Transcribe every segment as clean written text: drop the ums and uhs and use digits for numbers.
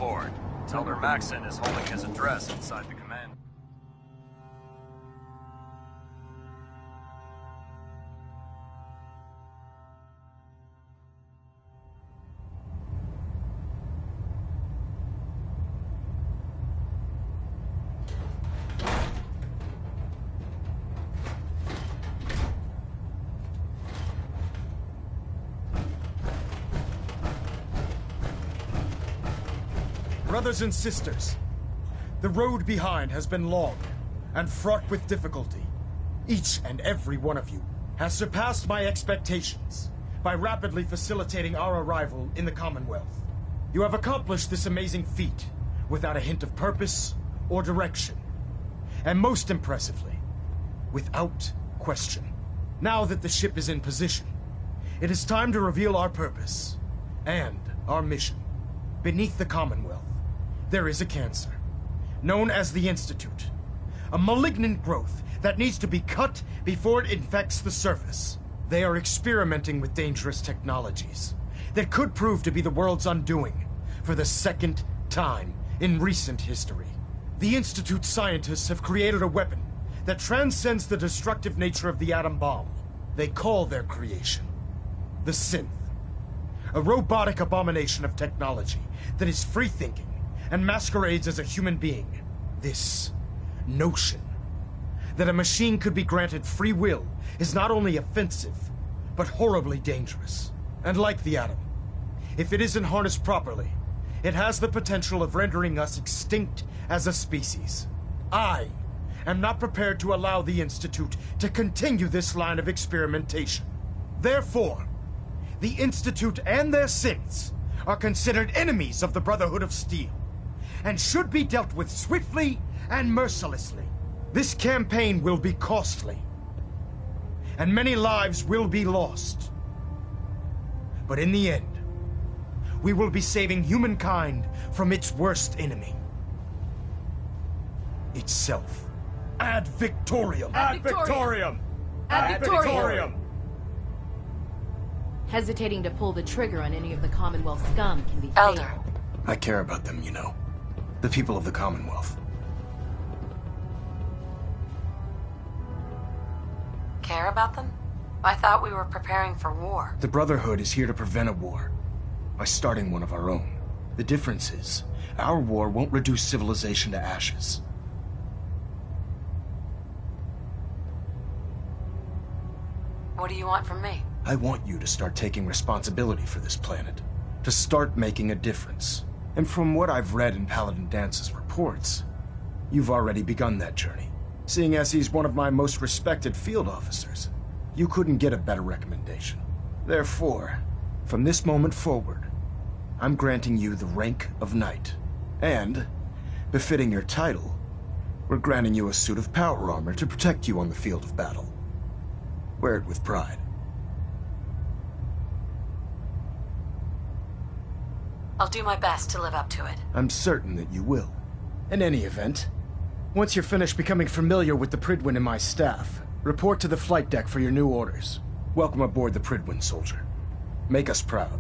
aboard. Elder Maxon is holding his address inside the command. Brothers and sisters, the road behind has been long and fraught with difficulty. Each and every one of you has surpassed my expectations by rapidly facilitating our arrival in the Commonwealth. You have accomplished this amazing feat without a hint of purpose or direction. And most impressively, without question. Now that the ship is in position, it is time to reveal our purpose and our mission. Beneath the Commonwealth, there is a cancer, known as the Institute. A malignant growth that needs to be cut before it infects the surface. They are experimenting with dangerous technologies that could prove to be the world's undoing for the second time in recent history. The Institute scientists have created a weapon that transcends the destructive nature of the atom bomb. They call their creation the Synth. A robotic abomination of technology that is free-thinking and masquerades as a human being. This notion that a machine could be granted free will is not only offensive, but horribly dangerous. And like the atom, if it isn't harnessed properly, it has the potential of rendering us extinct as a species. I am not prepared to allow the Institute to continue this line of experimentation. Therefore, the Institute and their synths are considered enemies of the Brotherhood of Steel, and should be dealt with swiftly and mercilessly. This campaign will be costly, and many lives will be lost. But in the end, we will be saving humankind from its worst enemy. Itself. Ad Victoriam! Ad Victoriam! Ad Victoriam! Hesitating to pull the trigger on any of the Commonwealth scum can be Elder. fatal. I care about them, you know. The people of the Commonwealth. Care about them? I thought we were preparing for war. The Brotherhood is here to prevent a war by starting one of our own. The difference is, our war won't reduce civilization to ashes. What do you want from me? I want you to start taking responsibility for this planet. To start making a difference. And from what I've read in Paladin Dance's reports, you've already begun that journey. Seeing as he's one of my most respected field officers, you couldn't get a better recommendation. Therefore, from this moment forward, I'm granting you the rank of Knight. And, befitting your title, we're granting you a suit of power armor to protect you on the field of battle. Wear it with pride. I'll do my best to live up to it. I'm certain that you will. In any event, once you're finished becoming familiar with the Pridwin and my staff, report to the flight deck for your new orders. Welcome aboard the Pridwin, soldier. Make us proud.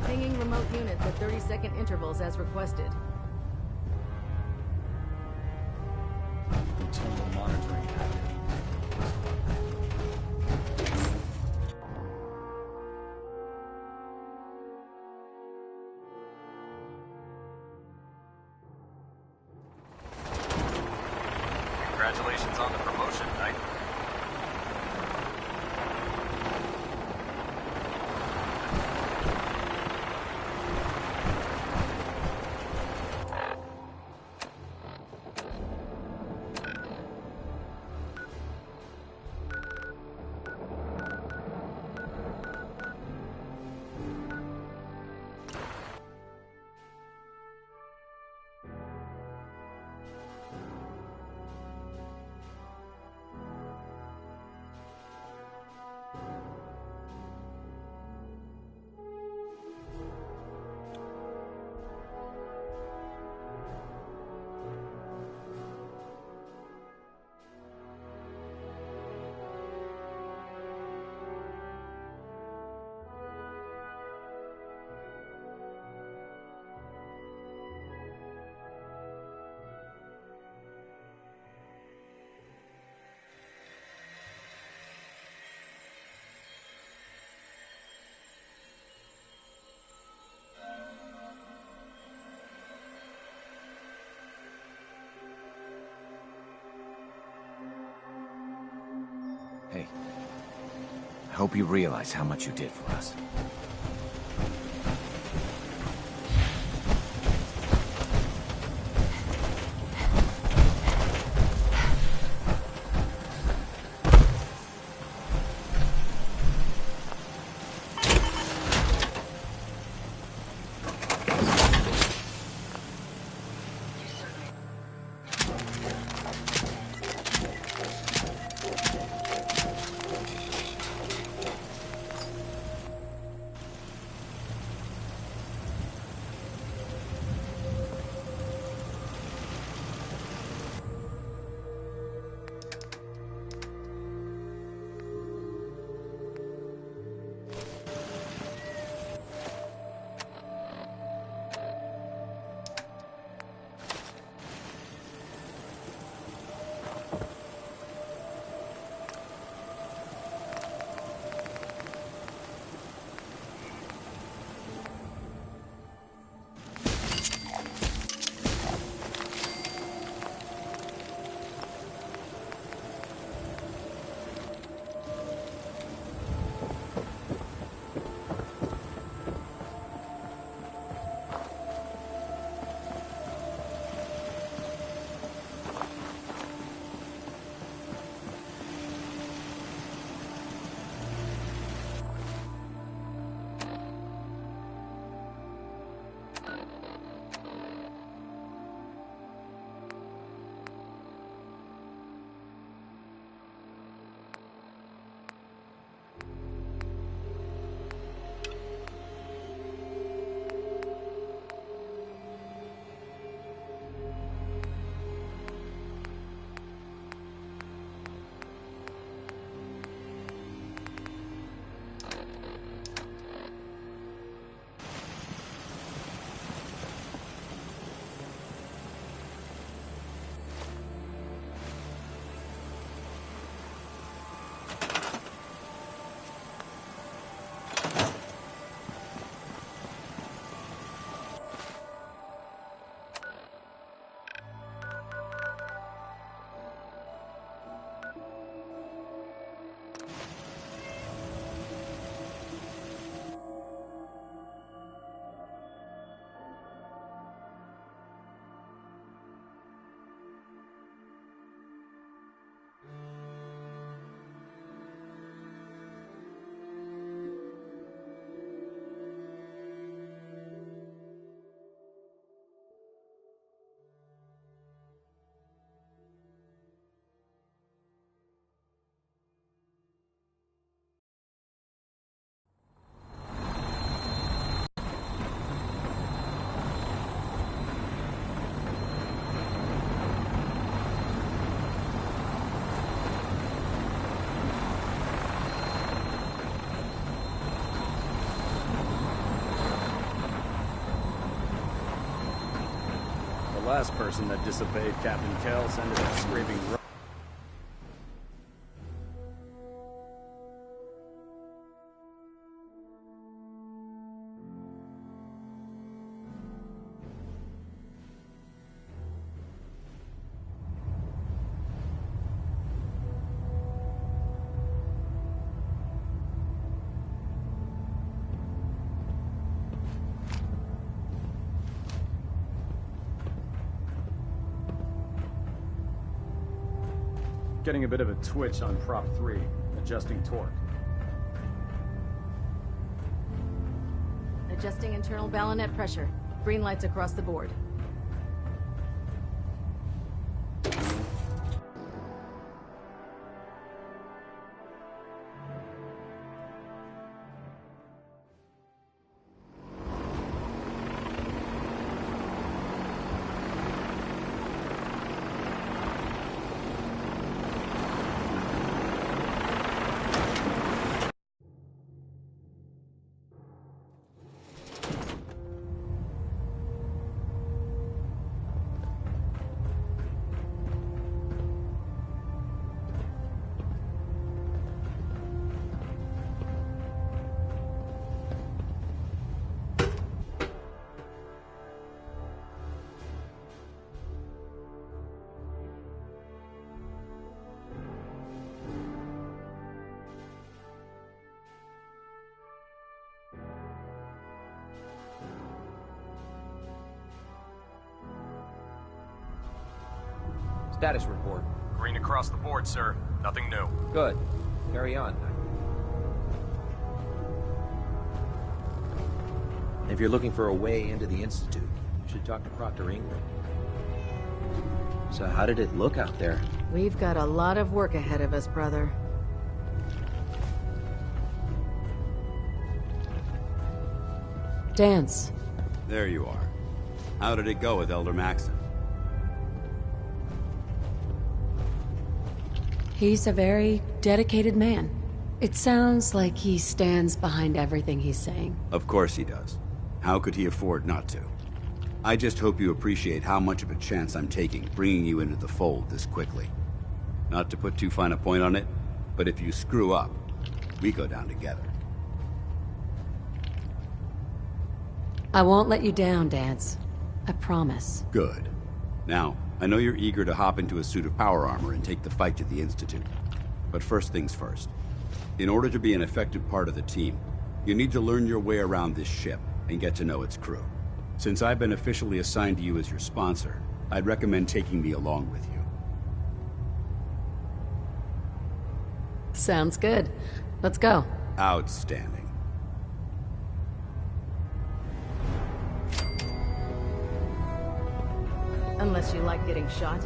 Pinging remote units at 30-second intervals as requested. Internal monitoring active. Congratulations on the promotion, Knight. Hey, I hope you realize how much you did for us. The last person that disobeyed Captain Kells ended up scraping. Getting a bit of a twitch on prop 3, adjusting torque. Adjusting internal bassinet pressure. Green lights across the board. Status report. Green across the board, sir. Nothing new. Good. Carry on. If you're looking for a way into the Institute, you should talk to Proctor Ingram. So how did it look out there? We've got a lot of work ahead of us, brother. Dance. There you are. How did it go with Elder Maxon? He's a very dedicated man. It sounds like he stands behind everything he's saying. Of course he does. How could he afford not to? I just hope you appreciate how much of a chance I'm taking bringing you into the fold this quickly. Not to put too fine a point on it, but if you screw up, we go down together. I won't let you down, Dance. I promise. Good. Now, I know you're eager to hop into a suit of power armor and take the fight to the Institute. But first things first. In order to be an effective part of the team, you need to learn your way around this ship and get to know its crew. Since I've been officially assigned to you as your sponsor, I'd recommend taking me along with you. Sounds good. Let's go. Outstanding. Unless you like getting shot.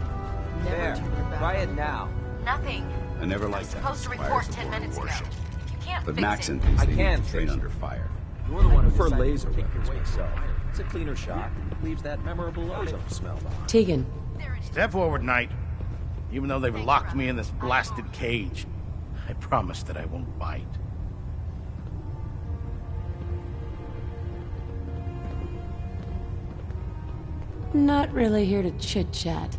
Never There. turn your back. Try it now. Nothing. I never I liked was that. supposed to report 10 minutes ago. If you can't But fix Maxon it... thinks I they can need to train fix it. under fire. You're the one who For decided laser to take your weapons way myself. It's a cleaner shot. Leaves that memorable ozone smell behind. Tegan. Step forward, Knight. Even though they've locked me in this blasted cage, I promise that I won't bite. Not really here to chit-chat.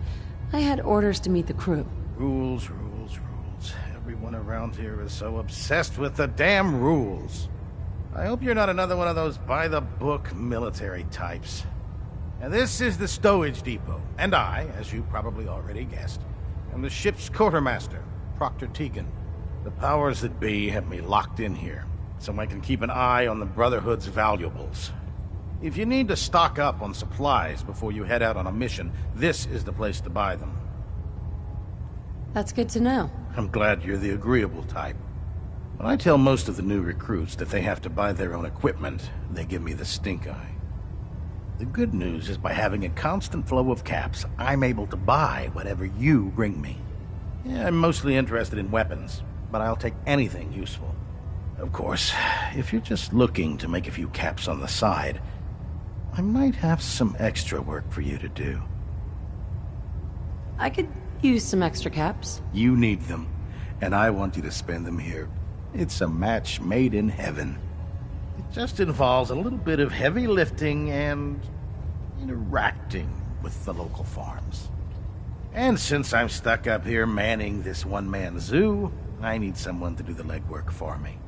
I had orders to meet the crew. Rules, rules, rules. Everyone around here is so obsessed with the damn rules. I hope you're not another one of those by-the-book military types. Now, this is the stowage depot, and I, as you probably already guessed, am the ship's quartermaster, Proctor Tegan. The powers that be have me locked in here, so I can keep an eye on the Brotherhood's valuables. If you need to stock up on supplies before you head out on a mission, this is the place to buy them. That's good to know. I'm glad you're the agreeable type. When I tell most of the new recruits that they have to buy their own equipment, they give me the stink eye. The good news is by having a constant flow of caps, I'm able to buy whatever you bring me. Yeah, I'm mostly interested in weapons, but I'll take anything useful. Of course, if you're just looking to make a few caps on the side, I might have some extra work for you to do. I could use some extra caps. You need them, and I want you to spend them here. It's a match made in heaven. It just involves a little bit of heavy lifting and interacting with the local farms. And since I'm stuck up here manning this one-man zoo, I need someone to do the legwork for me.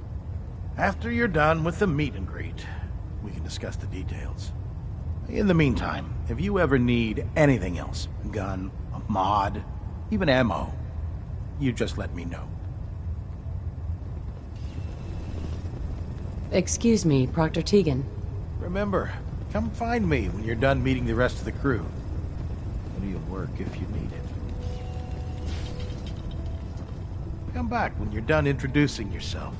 After you're done with the meet and greet, we can discuss the details. In the meantime, if you ever need anything else, a gun, a mod, even ammo, you just let me know. Excuse me, Proctor Tegan. Remember, come find me when you're done meeting the rest of the crew. Plenty of work if you need it. Come back when you're done introducing yourself.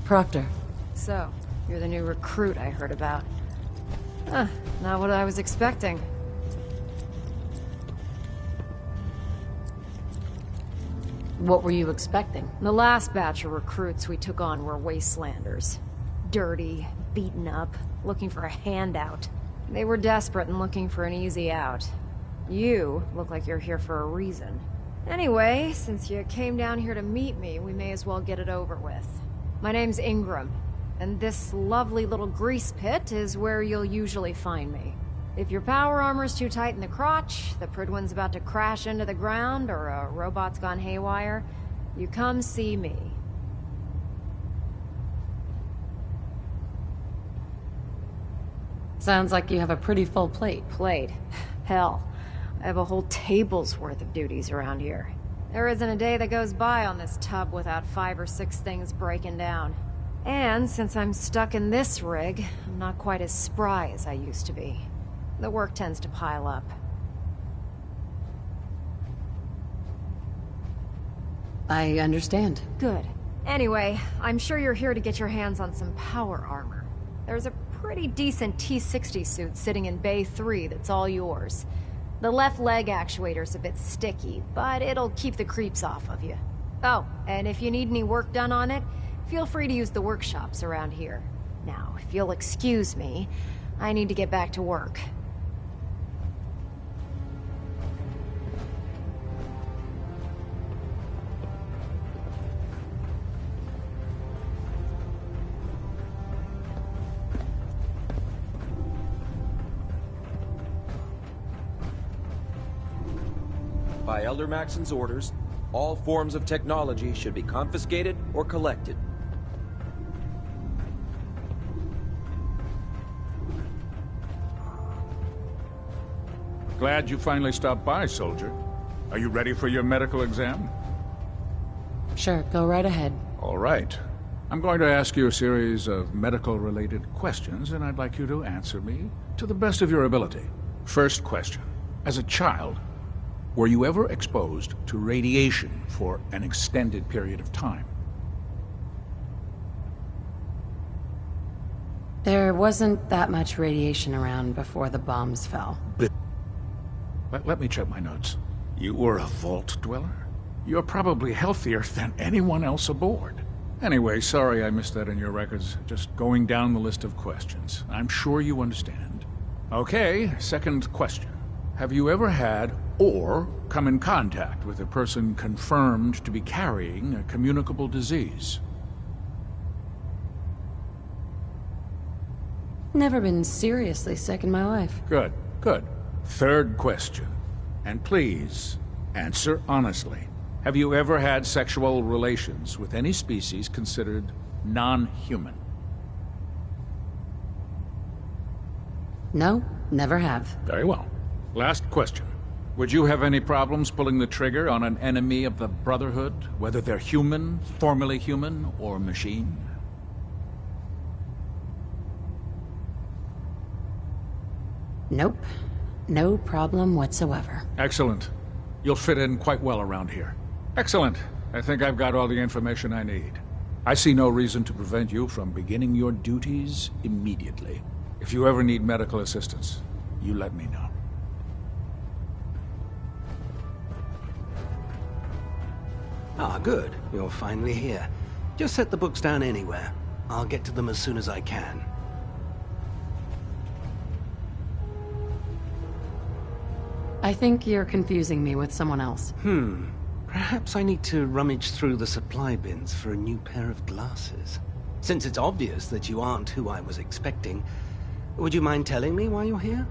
Proctor. So, you're the new recruit I heard about. Not what I was expecting. What were you expecting? The last batch of recruits we took on were wastelanders. Dirty, beaten up, looking for a handout. They were desperate and looking for an easy out. You look like you're here for a reason. Anyway, since you came down here to meet me, we may as well get it over with. My name's Ingram, and this lovely little grease pit is where you'll usually find me. If your power armor's too tight in the crotch, the Pridwin's about to crash into the ground, or a robot's gone haywire, you come see me. Sounds like you have a pretty full plate. Plate? Hell, I have a whole table's worth of duties around here. There isn't a day that goes by on this tub without 5 or 6 things breaking down. And since I'm stuck in this rig, I'm not quite as spry as I used to be. The work tends to pile up. I understand. Good. Anyway, I'm sure you're here to get your hands on some power armor. There's a pretty decent T-60 suit sitting in Bay 3 that's all yours. The left leg actuator's a bit sticky, but it'll keep the creeps off of you. Oh, and if you need any work done on it, feel free to use the workshops around here. Now, if you'll excuse me, I need to get back to work. By Elder Maxon's orders, all forms of technology should be confiscated or collected. Glad you finally stopped by, soldier. Are you ready for your medical exam? Sure, go right ahead. All right. I'm going to ask you a series of medical-related questions, and I'd like you to answer me to the best of your ability. First question. As a child, were you ever exposed to radiation for an extended period of time? There wasn't that much radiation around before the bombs fell. Let me check my notes. You were a vault dweller? You're probably healthier than anyone else aboard. Anyway, sorry I missed that in your records. Just going down the list of questions. I'm sure you understand. Okay, second question. Have you ever had or come in contact with a person confirmed to be carrying a communicable disease? Never been seriously sick in my life. Good, good. Third question. And please, answer honestly. Have you ever had sexual relations with any species considered non-human? No, never have. Very well. Last question. Would you have any problems pulling the trigger on an enemy of the Brotherhood, whether they're human, formerly human, or machine? Nope. No problem whatsoever. Excellent. You'll fit in quite well around here. Excellent. I think I've got all the information I need. I see no reason to prevent you from beginning your duties immediately. If you ever need medical assistance, you let me know. Ah, good. You're finally here. Just set the books down anywhere. I'll get to them as soon as I can. I think you're confusing me with someone else. Perhaps I need to rummage through the supply bins for a new pair of glasses. Since it's obvious that you aren't who I was expecting, would you mind telling me why you're here?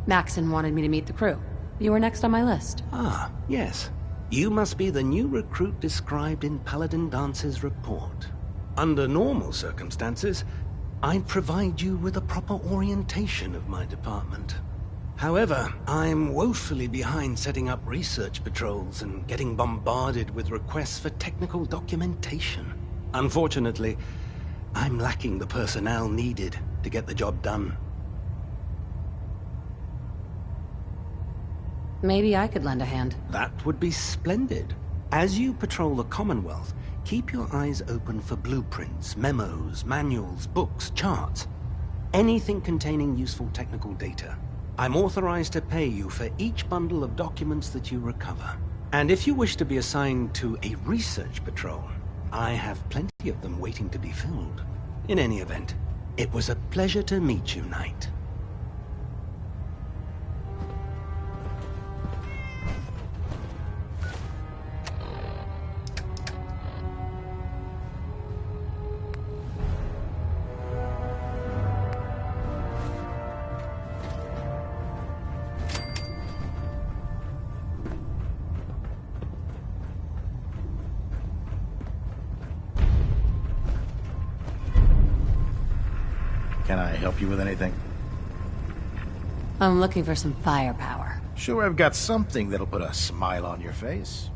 Maxon wanted me to meet the crew. You were next on my list. Ah, yes. You must be the new recruit described in Paladin Dance's report. Under normal circumstances, I'd provide you with a proper orientation of my department. However, I'm woefully behind setting up research patrols and getting bombarded with requests for technical documentation. Unfortunately, I'm lacking the personnel needed to get the job done. Maybe I could lend a hand. That would be splendid. As you patrol the Commonwealth, keep your eyes open for blueprints, memos, manuals, books, charts. Anything containing useful technical data. I'm authorized to pay you for each bundle of documents that you recover. And if you wish to be assigned to a research patrol, I have plenty of them waiting to be filled. In any event, it was a pleasure to meet you, Knight. Can I help you with anything? I'm looking for some firepower. Sure, I've got something that'll put a smile on your face.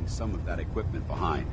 some of that equipment behind.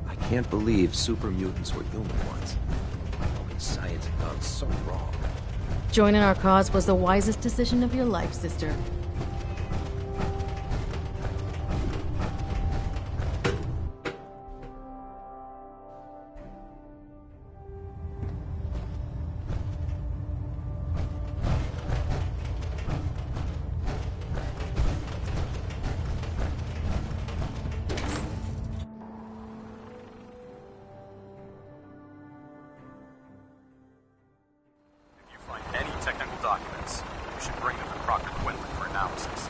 I can't believe super mutants were human ones. All this science had gone so wrong. Joining our cause was the wisest decision of your life, sister. Documents. You should bring them to Proctor Quinlan for analysis.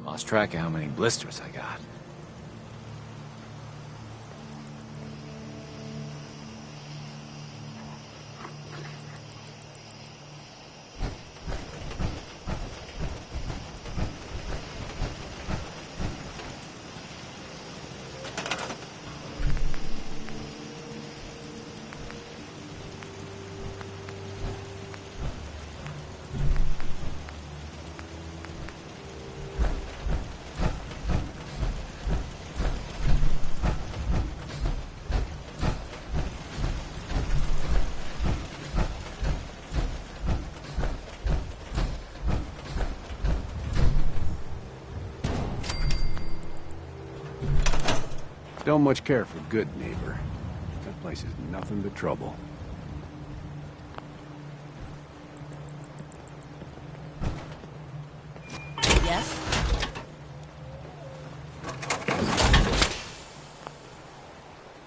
Lost track of how many blisters I got. Don't much care for good neighbor. That place is nothing but trouble. Yes?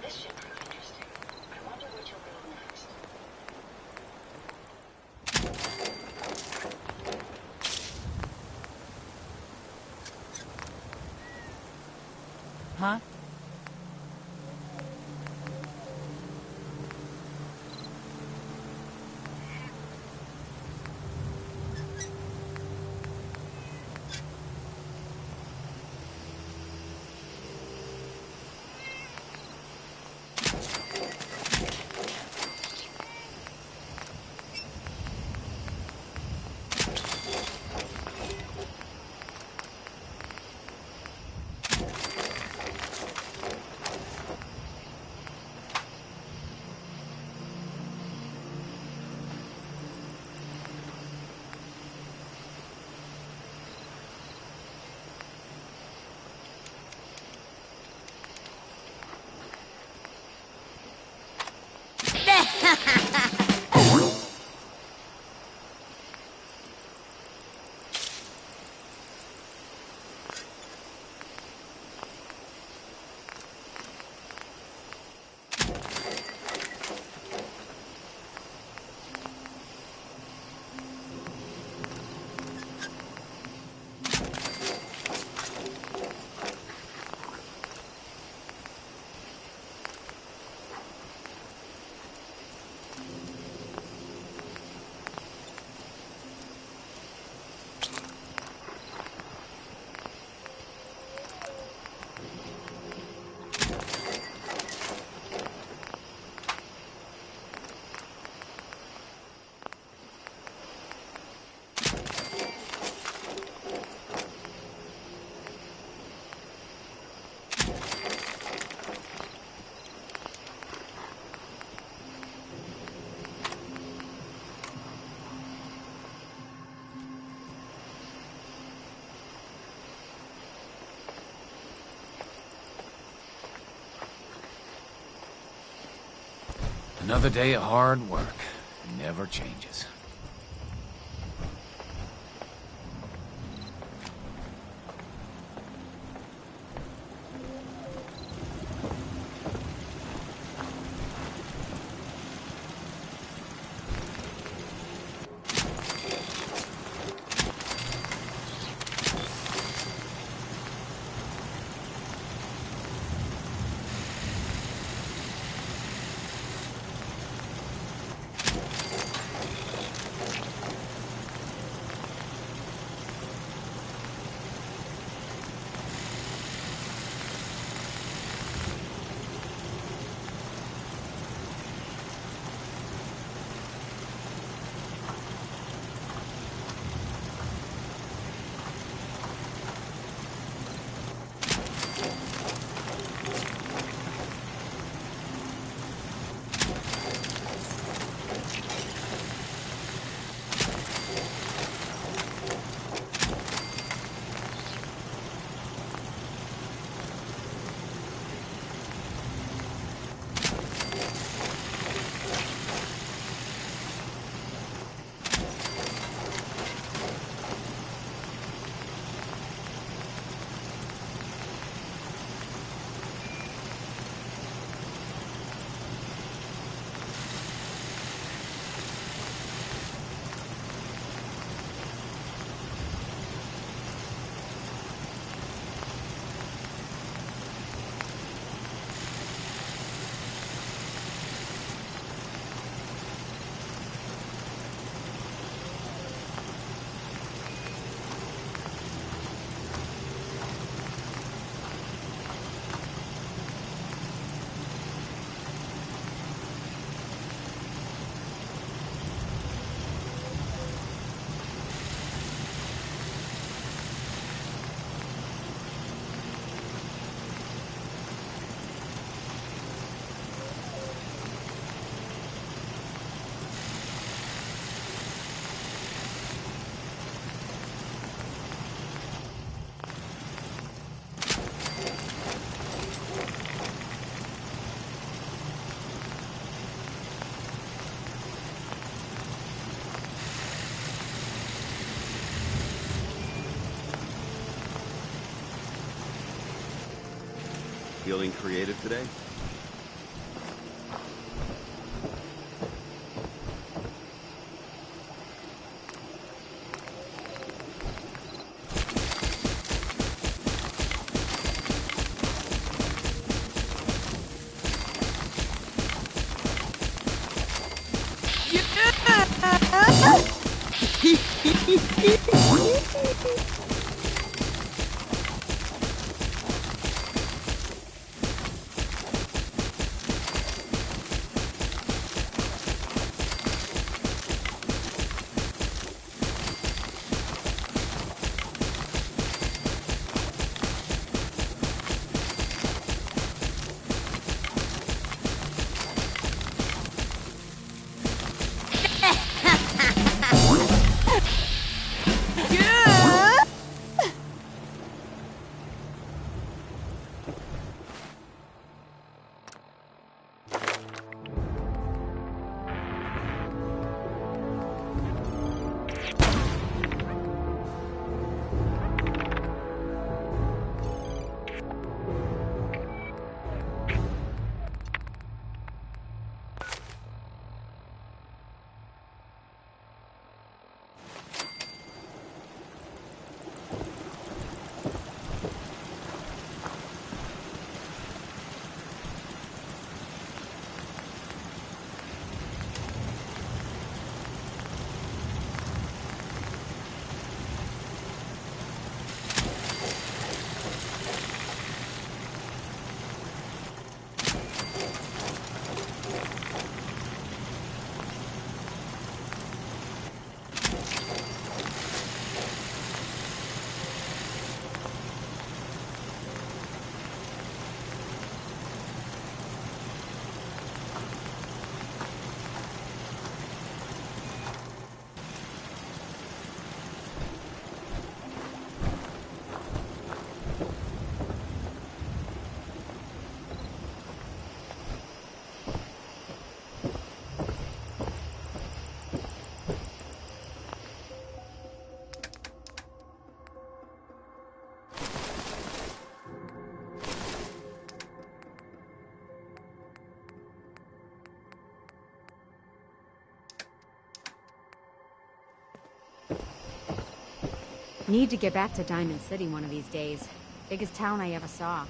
This should prove interesting. I wonder what you'll build next. Huh? Another day of hard work. Never changes. Feeling creative today? Need to get back to Diamond City one of these days. Biggest town I ever saw.